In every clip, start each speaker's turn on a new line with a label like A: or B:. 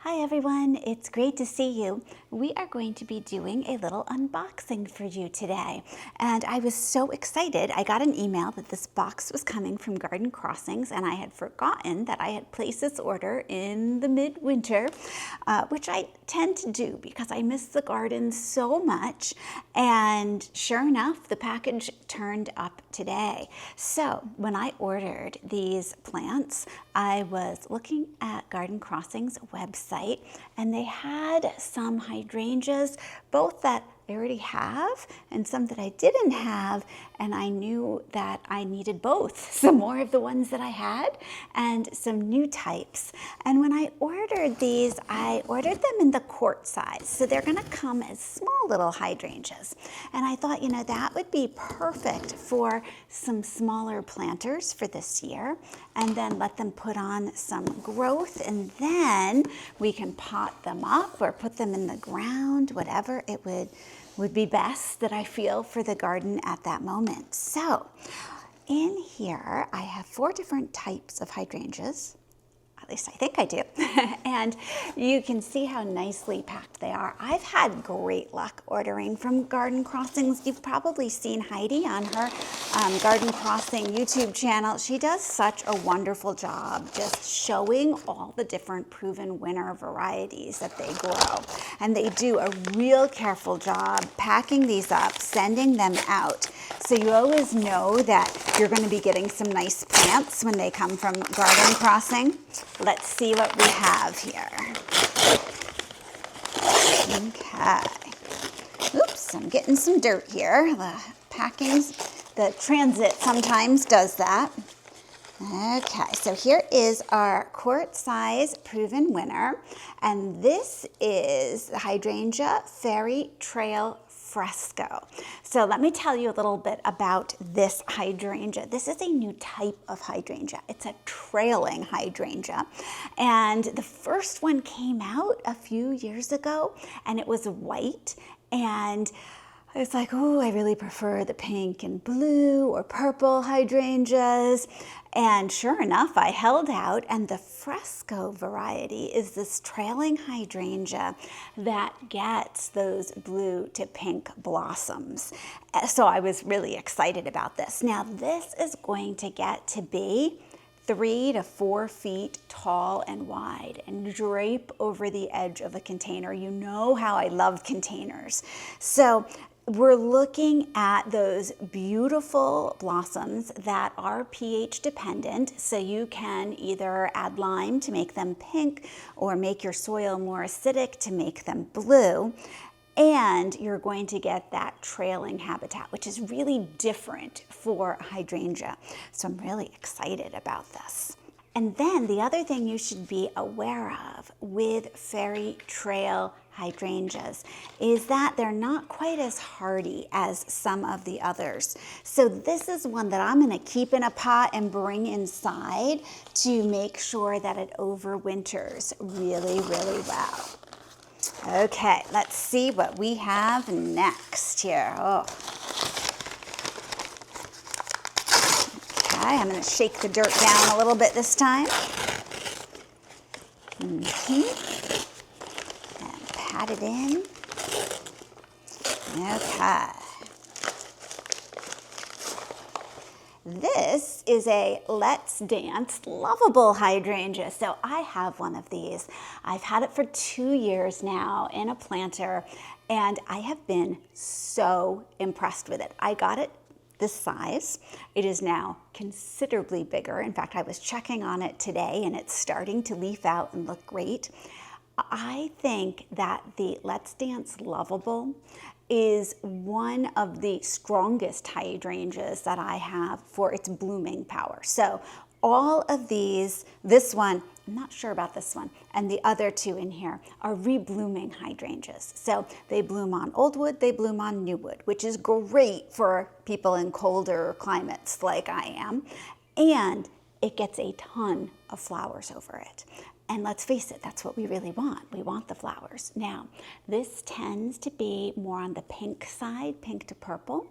A: Hi everyone, it's great to see you. We are going to be doing a little unboxing for you today. And I was so excited. I got an email that this box was coming from Garden Crossings and I had forgotten that I had placed this order in the midwinter, which I tend to do because I miss the garden so much. And sure enough, the package turned up today. So when I ordered these plants, I was looking at Garden Crossings website and they had some hydrangeas, both that I already have and some that I didn't have, and I knew that I needed both, some more of the ones that I had and some new types. And when I ordered these, I ordered them in the quart size, so they're gonna come as small little hydrangeas. And I thought, you know, that would be perfect for some smaller planters for this year, and then let them put on some growth, and then we can pot them up or put them in the ground, whatever it would be best that I feel for the garden at that moment. So in here, I have 4 different types of hydrangeas. At least I think I do. And you can see how nicely packed they are. I've had great luck ordering from Garden Crossings. You've probably seen Heidi on her Garden Crossing YouTube channel. She does such a wonderful job just showing all the different proven winner varieties that they grow. And they do a real careful job packing these up, sending them out. So you always know that you're going to be getting some nice plants when they come from Garden Crossing. Let's see what we have here. Okay. Oops, I'm getting some dirt here. The packings, the transit sometimes does that. Okay, so here is our quart size proven winner, and this is the Hydrangea Fairytrail Fresco. So let me tell you a little bit about this hydrangea. This is a new type of hydrangea. It's a trailing hydrangea. And the first one came out a few years ago and it was white, and I was like, oh, I really prefer the pink and blue or purple hydrangeas. And sure enough, I held out, and the Fresco variety is this trailing hydrangea that gets those blue to pink blossoms. So I was really excited about this. Now, this is going to get to be 3 to 4 feet tall and wide and drape over the edge of a container. You know how I love containers. So we're looking at those beautiful blossoms that are pH dependent, so you can either add lime to make them pink or make your soil more acidic to make them blue. And you're going to get that trailing habitat, which is really different for hydrangea. So I'm really excited about this. And then the other thing you should be aware of with Fairytrail hydrangeas is that they're not quite as hardy as some of the others. So this is one that I'm going to keep in a pot and bring inside to make sure that it overwinters really, really well. Okay, let's see what we have next here. Oh. Okay, I'm going to shake the dirt down a little bit this time. And pat it in. Okay. This is a Let's Dance Loveable hydrangea. So I have one of these. I've had it for 2 years now in a planter, and I have been so impressed with it. I got it this size. It is now considerably bigger. In fact, I was checking on it today and it's starting to leaf out and look great. I think that the Let's Dance Loveable is one of the strongest hydrangeas that I have for its blooming power. So all of these, this one, I'm not sure about this one, and the other 2 in here are reblooming hydrangeas. So they bloom on old wood, they bloom on new wood, which is great for people in colder climates like I am. And it gets a ton of flowers over it. And let's face it, that's what we really want. We want the flowers. Now, this tends to be more on the pink side, pink to purple.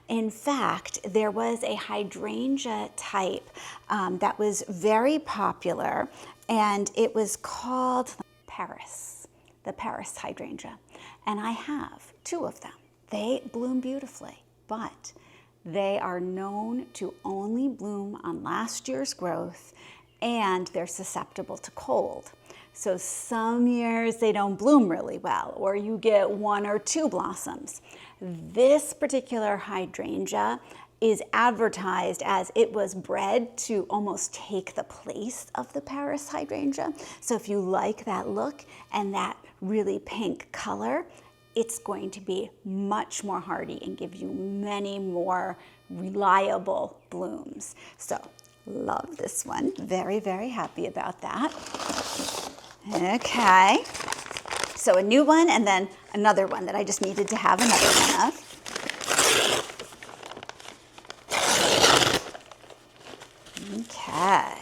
A: In fact, there was a hydrangea type that was very popular, and it was called Paris, the Paris hydrangea. And I have 2 of them. They bloom beautifully, but they are known to only bloom on last year's growth, and they're susceptible to cold. So some years they don't bloom really well, or you get 1 or 2 blossoms. This particular hydrangea is advertised as it was bred to almost take the place of the Paris hydrangea. So if you like that look and that really pink color, it's going to be much more hardy and give you many more reliable blooms. So love this one. Very, very happy about that. Okay. So a new one and then another one that I just needed to have another one of. Okay.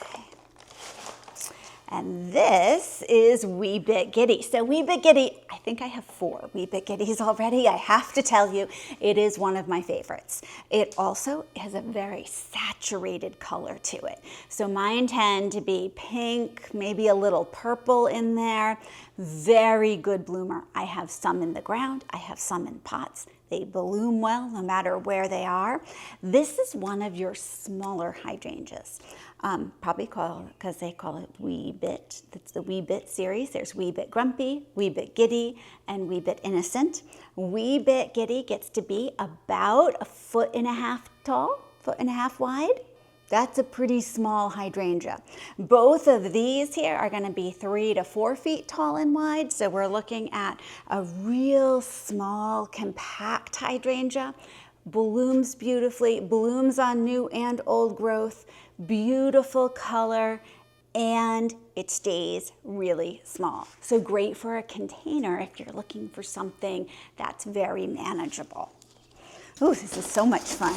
A: And this is Wee Bit Giddy. So Wee Bit Giddy, I think I have 4 Wee Bit Giddies already. I have to tell you, it is one of my favorites. It also has a very saturated color to it. So mine tend to be pink, maybe a little purple in there. Very good bloomer. I have some in the ground. I have some in pots. They bloom well no matter where they are. This is one of your smaller hydrangeas. Probably because they call it Wee Bit. It's the Wee Bit series. There's Wee Bit Grumpy, Wee Bit Giddy, and Wee Bit Innocent. Wee Bit Giddy gets to be about 1.5 feet tall, 1.5 feet wide. That's a pretty small hydrangea. Both of these here are going to be 3 to 4 feet tall and wide. So we're looking at a real small, compact hydrangea. Blooms beautifully, blooms on new and old growth, beautiful color, and it stays really small. So great for a container if you're looking for something that's very manageable. Ooh, this is so much fun.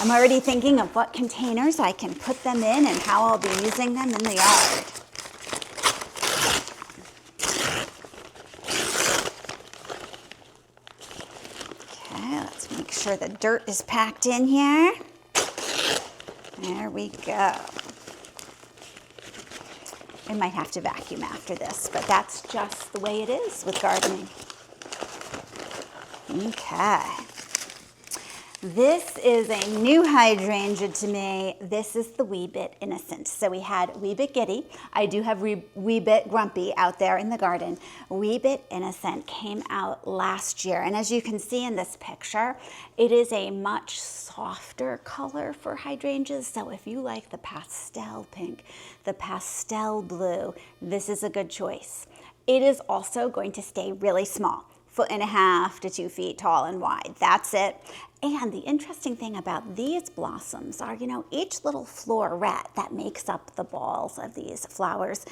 A: I'm already thinking of what containers I can put them in and how I'll be using them in the yard. Okay, let's make sure the dirt is packed in here. There we go. I might have to vacuum after this, but that's just the way it is with gardening. Okay. This is a new hydrangea to me. This is the Wee Bit Innocent. So we had Wee Bit Giddy. I do have Wee Bit Grumpy out there in the garden. Wee Bit Innocent came out last year. And as you can see in this picture, it is a much softer color for hydrangeas. So if you like the pastel pink, the pastel blue, this is a good choice. It is also going to stay really small. 1.5 feet to 2 feet tall and wide. That's it. And the interesting thing about these blossoms are, each little floret that makes up the balls of these flowers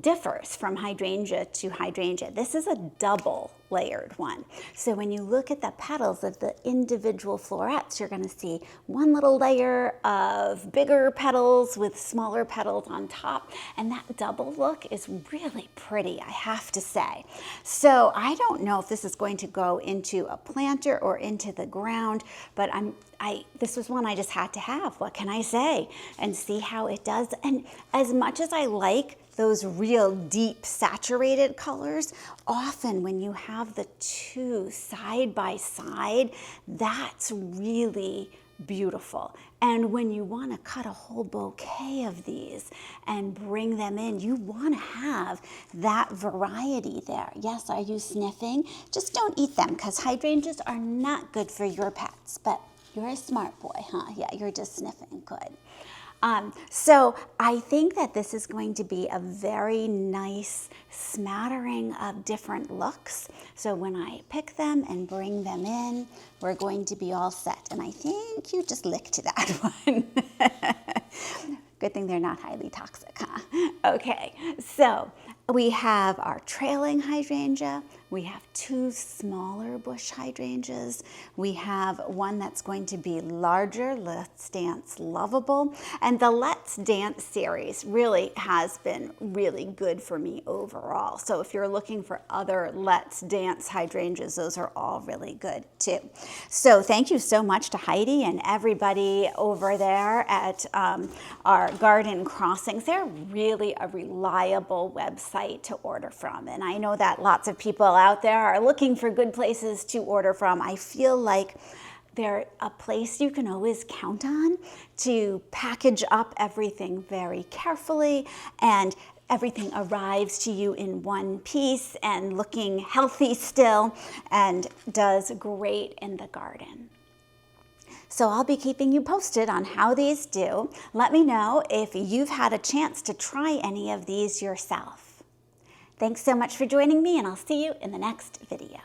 A: differs from hydrangea to hydrangea. This is a double layered one. So when you look at the petals of the individual florets, you're going to see one little layer of bigger petals with smaller petals on top. And that double look is really pretty, I have to say. So I don't know if this is going to go into a planter or into the ground, but this was one I just had to have. What can I say? And see how it does. And as much as I like those real deep saturated colors, often when you have the 2 side by side, that's really beautiful. And when you want to cut a whole bouquet of these and bring them in, you want to have that variety there. Yes, are you sniffing? Just don't eat them because hydrangeas are not good for your pets, but you're a smart boy, huh? Yeah, you're just sniffing. Good. So I think that this is going to be a very nice smattering of different looks. So when I pick them and bring them in, we're going to be all set. And I think you just licked that one. Good thing they're not highly toxic, huh? Okay, so we have our trailing hydrangea, We have 2 smaller bush hydrangeas. We have one that's going to be larger, Let's Dance Loveable. And the Let's Dance series really has been really good for me overall. So if you're looking for other Let's Dance hydrangeas, those are all really good too. So thank you so much to Heidi and everybody over there at our Garden Crossings. They're really a reliable website to order from. And I know that lots of people out there are looking for good places to order from. I feel like they're a place you can always count on to package up everything very carefully, and everything arrives to you in one piece and looking healthy still, and does great in the garden. So I'll be keeping you posted on how these do. Let me know if you've had a chance to try any of these yourself. Thanks so much for joining me, and I'll see you in the next video.